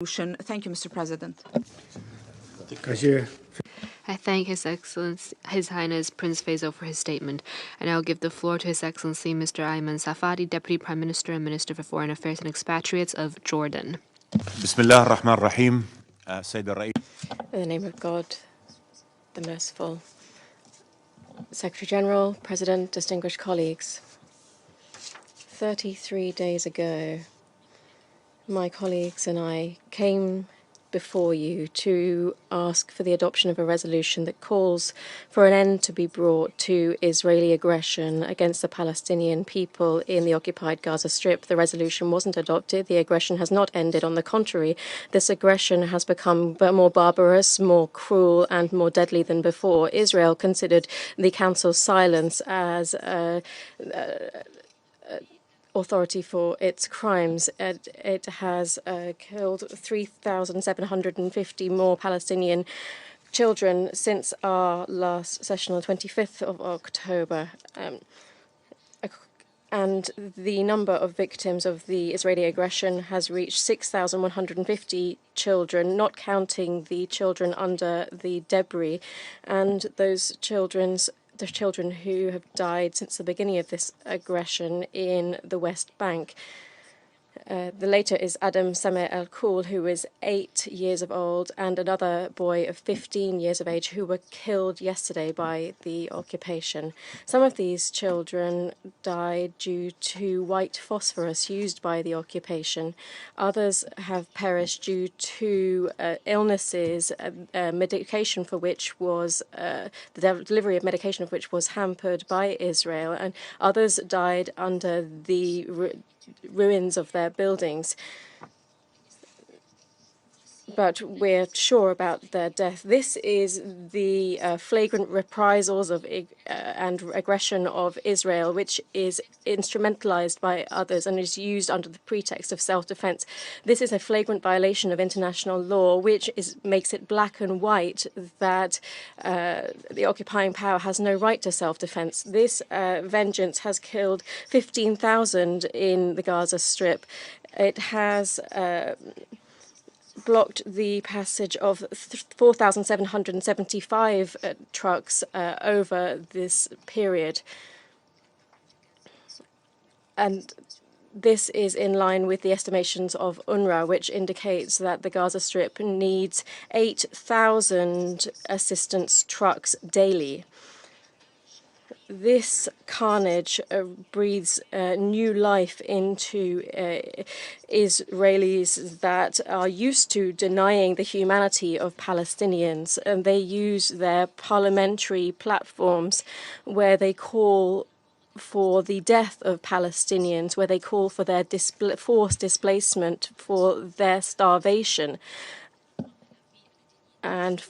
Thank you, Mr. President. I thank His Excellency, His Highness Prince Faisal for his statement, and I will give the floor to His Excellency Mr. Ayman Safadi, Deputy Prime Minister and Minister for Foreign Affairs and Expatriates of Jordan. Bismillah ar-Rahman ar-Rahim. Sayyid al-Ra'is. In the name of God, the Merciful, Secretary General, President, distinguished colleagues. 33 days ago, my colleagues and I came before you to ask for the adoption of a resolution that calls for an end to be brought to Israeli aggression against the Palestinian people in the occupied Gaza Strip. The resolution wasn't adopted. The aggression has not ended. On the contrary, this aggression has become more barbarous, more cruel, and more deadly than before. Israel considered the Council's silence as authority for its crimes. It has killed 3,750 more Palestinian children since our last session on 25th of October. And the number of victims of the Israeli aggression has reached 6,150 children, not counting the children under the debris, and the children who have died since the beginning of this aggression in the West Bank. The later is Adam Sameh Al-Khul, who is 8 years of old, and another boy of 15 years of age who were killed yesterday by the occupation. Some of these children died due to white phosphorus used by the occupation. Others have perished due to illnesses, medication for which was, the delivery of medication of which was hampered by Israel, and others died under the ruins of their buildings. But we're sure about their death. This is the flagrant reprisals of and aggression of Israel, which is instrumentalized by others and is used under the pretext of self-defense. This is a flagrant violation of international law, which makes it black and white that the occupying power has no right to self-defense. This vengeance has killed 15,000 in the Gaza Strip. It has blocked the passage of 4,775 trucks over this period. And this is in line with the estimations of UNRWA, which indicates that the Gaza Strip needs 8,000 assistance trucks daily. This carnage breathes new life into Israelis that are used to denying the humanity of Palestinians, and they use their parliamentary platforms where they call for the death of Palestinians, where they call for their forced displacement, for their starvation, and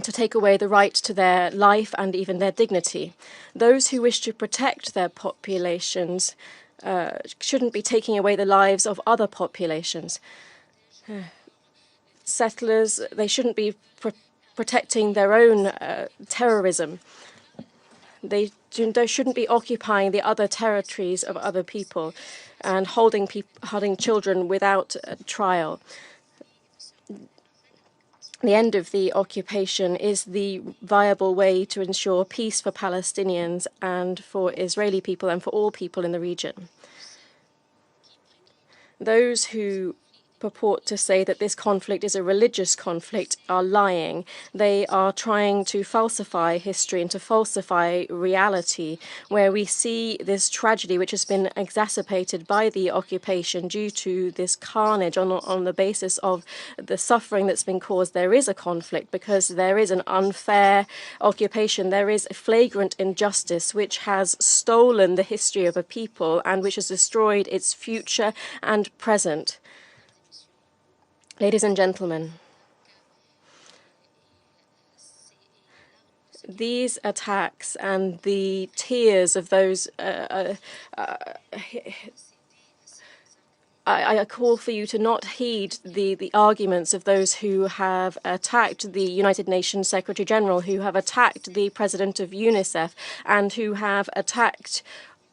to take away the right to their life and even their dignity. Those who wish to protect their populations shouldn't be taking away the lives of other populations. Settlers, they shouldn't be protecting their own terrorism. They shouldn't be occupying the other territories of other people and holding children without trial. The end of the occupation is the viable way to ensure peace for Palestinians and for Israeli people and for all people in the region. Those who purport to say that this conflict is a religious conflict are lying. They are trying to falsify history and to falsify reality, where we see this tragedy which has been exacerbated by the occupation due to this carnage on the basis of the suffering that's been caused. There is a conflict because there is an unfair occupation. There is a flagrant injustice which has stolen the history of a people and which has destroyed its future and present. Ladies and gentlemen, these attacks and the tears of those I call for you to not heed the arguments of those who have attacked the United Nations Secretary General, who have attacked the President of UNICEF, and who have attacked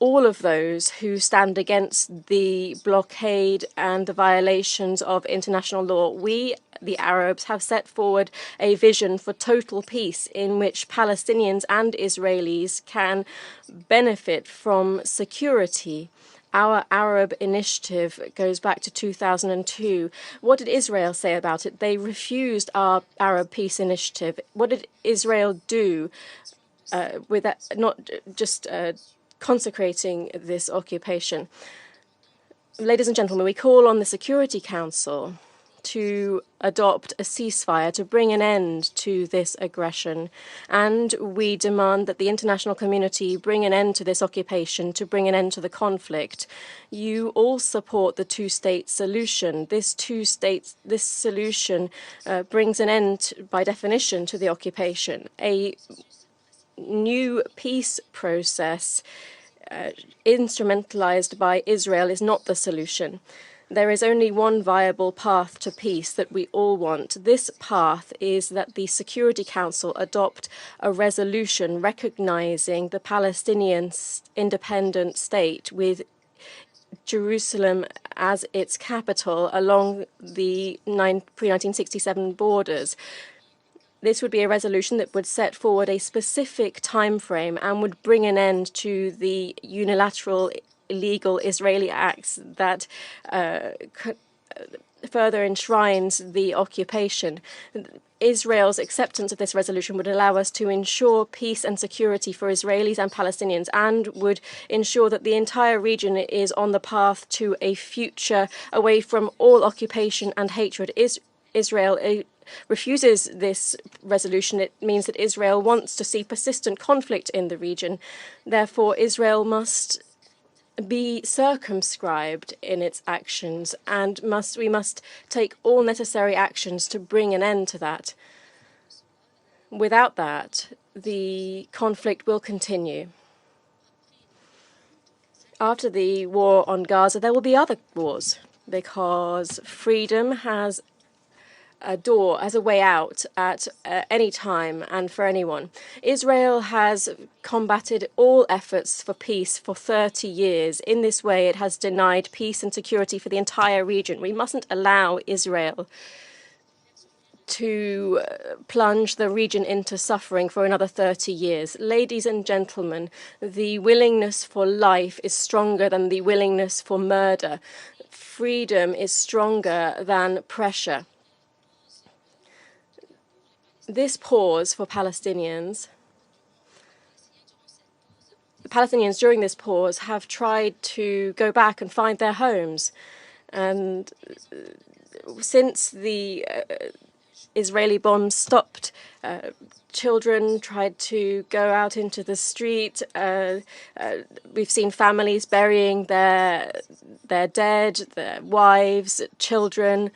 all of those who stand against the blockade and the violations of international law. We, the Arabs, have set forward a vision for total peace in which Palestinians and Israelis can benefit from security. Our Arab initiative goes back to 2002. What did Israel say about it? They refused our Arab peace initiative. What did Israel do with that? Not just consecrating this occupation. Ladies and gentlemen, we call on the Security Council to adopt a ceasefire to bring an end to this aggression. And we demand that the international community bring an end to this occupation, to bring an end to the conflict. You all support the two-state solution. This solution brings an end, by definition, to the occupation. A new peace process instrumentalized by Israel is not the solution. There is only one viable path to peace that we all want. This path is that the Security Council adopt a resolution recognizing the Palestinian independent state with Jerusalem as its capital along the pre-1967 borders. This would be a resolution that would set forward a specific time frame and would bring an end to the unilateral illegal Israeli acts that further enshrines the occupation. Israel's acceptance of this resolution would allow us to ensure peace and security for Israelis and Palestinians, and would ensure that the entire region is on the path to a future away from all occupation and hatred. Israel refuses this resolution. It means that Israel wants to see persistent conflict in the region. Therefore, Israel must be circumscribed in its actions, and we must take all necessary actions to bring an end to that. Without that, the conflict will continue. After the war on Gaza, there will be other wars, because freedom has a door, as a way out at any time and for anyone. Israel has combated all efforts for peace for 30 years. In this way, it has denied peace and security for the entire region. We mustn't allow Israel to plunge the region into suffering for another 30 years. Ladies and gentlemen, the willingness for life is stronger than the willingness for murder. Freedom is stronger than pressure. This pause for Palestinians, the Palestinians during this pause have tried to go back and find their homes. And since the Israeli bombs stopped, children tried to go out into the street. We've seen families burying their dead, their wives, children,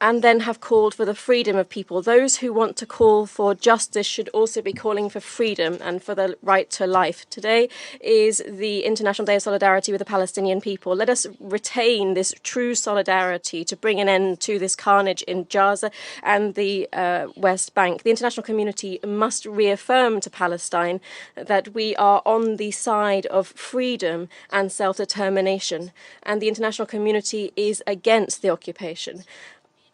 and then have called for the freedom of people. Those who want to call for justice should also be calling for freedom and for the right to life. Today is the International Day of Solidarity with the Palestinian people. Let us retain this true solidarity to bring an end to this carnage in Gaza and the West Bank. The international community must reaffirm to Palestine that we are on the side of freedom and self-determination, and the international community is against the occupation.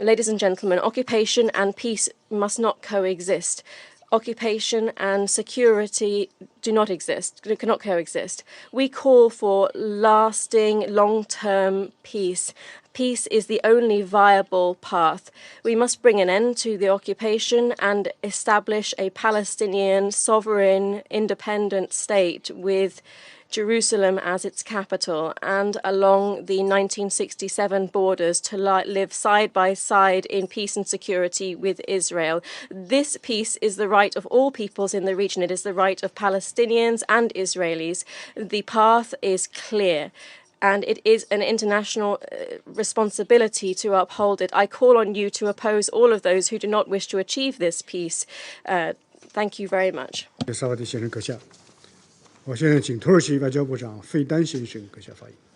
Ladies and gentlemen, occupation and peace must not coexist. Occupation and security cannot coexist. We call for lasting, long-term peace. Peace is the only viable path. We must bring an end to the occupation and establish a Palestinian, sovereign, independent state with Jerusalem as its capital, and along the 1967 borders to live side by side in peace and security with Israel. This peace is the right of all peoples in the region. It is the right of Palestinians and Israelis. The path is clear, and it is an international responsibility to uphold it. I call on you to oppose all of those who do not wish to achieve this peace. Thank you very much. 萨瓦迪先生阁下，我现在请土耳其外交部长费丹先生阁下发言。